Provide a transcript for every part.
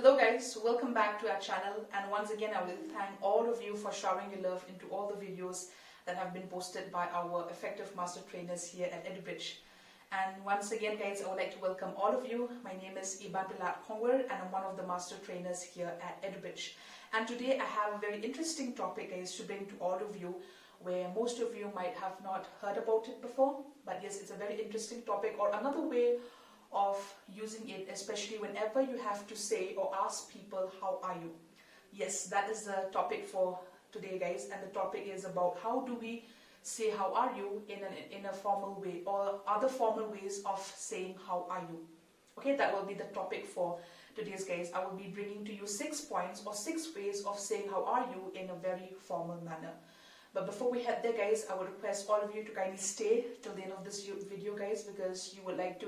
Hello guys, welcome back to our channel, and once again I will thank all of you for showering your love into all the videos that have been posted by our effective master trainers here at EduBridge. And once again guys, I would like to welcome all of you. My name is Iban and I'm one of the master trainers here at EduBridge. And today I have a very interesting topic guys to bring to all of you, where most of you might have not heard about it before, but yes, it's a very interesting topic, or another way of using it, especially whenever you have to say or ask people, how are you? Yes, that is the topic for today guys, and the topic is about how do we say how are you in a formal way, or other formal ways of saying how are you. Okay, that will be the topic for today's guys. I will be bringing to you 6 points or 6 ways of saying how are you in a very formal manner. But before we head there guys, I would request all of you to kindly stay till the end of this video guys, because I would like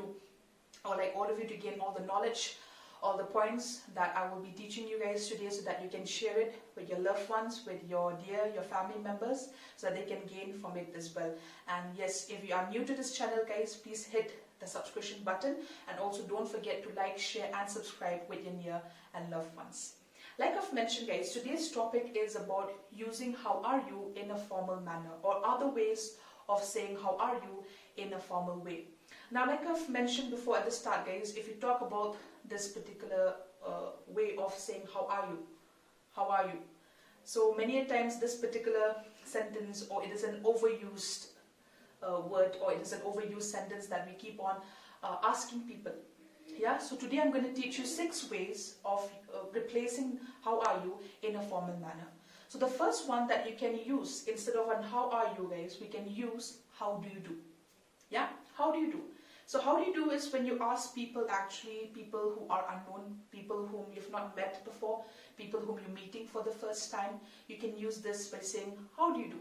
all of you to gain all the knowledge, all the points that I will be teaching you guys today, so that you can share it with your loved ones, with your family members, so that they can gain from it as well. And yes, if you are new to this channel guys, please hit the subscription button, and also don't forget to like, share and subscribe with your near and loved ones. Like I've mentioned guys, today's topic is about using how are you in a formal manner, or other ways of saying how are you in a formal way. Now, like I've mentioned before at the start guys, if you talk about this particular way of saying how are you, so many a times this particular sentence, or it is an overused word, or it is an overused sentence that we keep on asking people. Yeah, so today I'm going to teach you 6 ways of replacing how are you in a formal manner. So the first one that you can use, instead of an how are you guys, we can use how do you do. Yeah, how do you do? So how do you do is when you ask people, actually people who are unknown, people whom you've not met before, people whom you're meeting for the first time, you can use this by saying how do you do.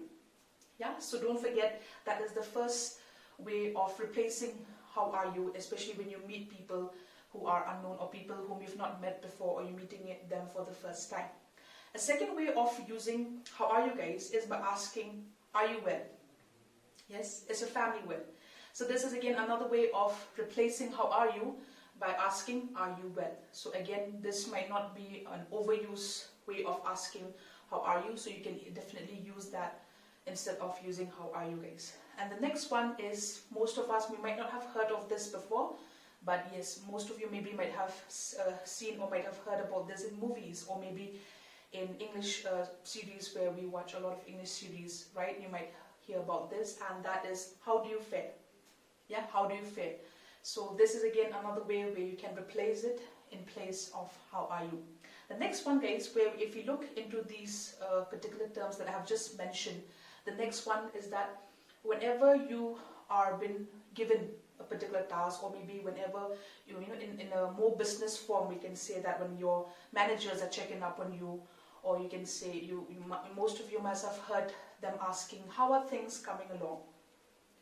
Yeah, so don't forget that is the first way of replacing how are you, especially when you meet people who are unknown, or people whom you've not met before, or you're meeting them for the first time. A second way of using how are you guys is by asking, are you well? Yes, is your family well? So this is again another way of replacing how are you by asking, are you well? So again, this might not be an overused way of asking how are you, so you can definitely use that instead of using how are you guys. And the next one is, most of us, we might not have heard of this before, but yes, most of you maybe might have seen or might have heard about this in movies, or maybe in English series, where we watch a lot of English series, right? You might hear about this, and that is, how do you fare? Yeah, how do you fare? So this is again another way where you can replace it in place of how are you. The next one guys, where if you look into these particular terms that I have just mentioned, the next one is that whenever you are been given a particular task, or maybe whenever you know in a more business form, we can say that when your managers are checking up on you, or you can say most of you must have heard them asking, how are things coming along?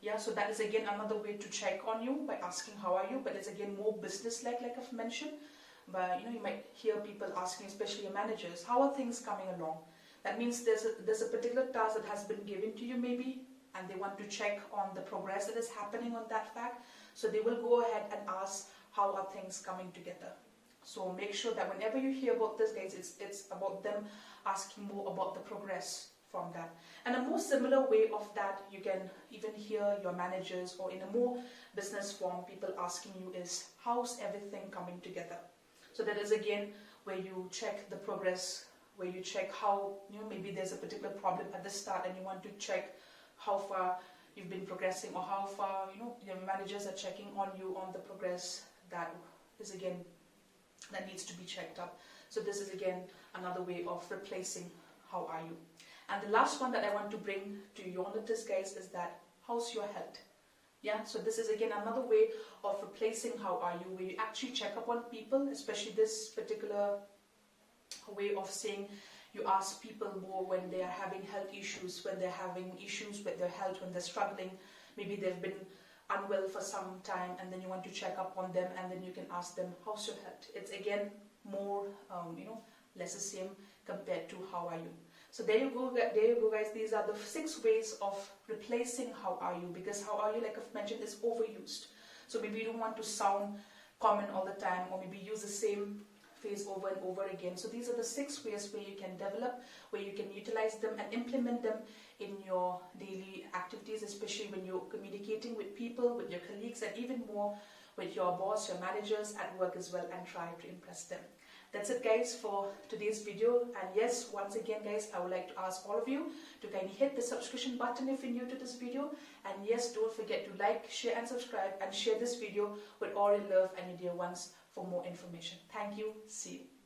Yeah, so that is again another way to check on you, by asking how are you, but it's again more business-like, like I've mentioned. But you might hear people asking, especially your managers, how are things coming along? That means there's a particular task that has been given to you maybe, and they want to check on the progress that is happening on that fact. So they will go ahead and ask, how are things coming together? So make sure that whenever you hear about this guys, it's about them asking more about the progress from that. And a more similar way of that, you can even hear your managers, or in a more business form, people asking you is, how's everything coming together? So that is again where you check the progress, where you check how, maybe there's a particular problem at the start, and you want to check how far you've been progressing, or how far your managers are checking on you on the progress that is again that needs to be checked up. So this is again another way of replacing how are you. And the last one that I want to bring to your notice guys is that, how's your health? Yeah, so this is again another way of replacing how are you, where you actually check up on people, especially this particular way of saying, you ask people more when they are having health issues, when they're having issues with their health, when they're struggling, maybe they've been unwell for some time, and then you want to check up on them, and then you can ask them, how's your health? It's again more, less the same compared to how are you. So there you go guys, these are the 6 ways of replacing how are you, because how are you, like I've mentioned, is overused. So maybe you don't want to sound common all the time, or maybe use the same phase over and over again. So these are the 6 ways where you can develop, where you can utilize them and implement them in your daily activities, especially when you're communicating with people, with your colleagues, and even more with your boss, your managers at work as well, and try to impress them. That's it guys for today's video. And yes, once again guys, I would like to ask all of you to kindly hit the subscription button if you're new to this video. And yes, don't forget to like, share and subscribe, and share this video with all your love and your dear ones for more information. Thank you. See you.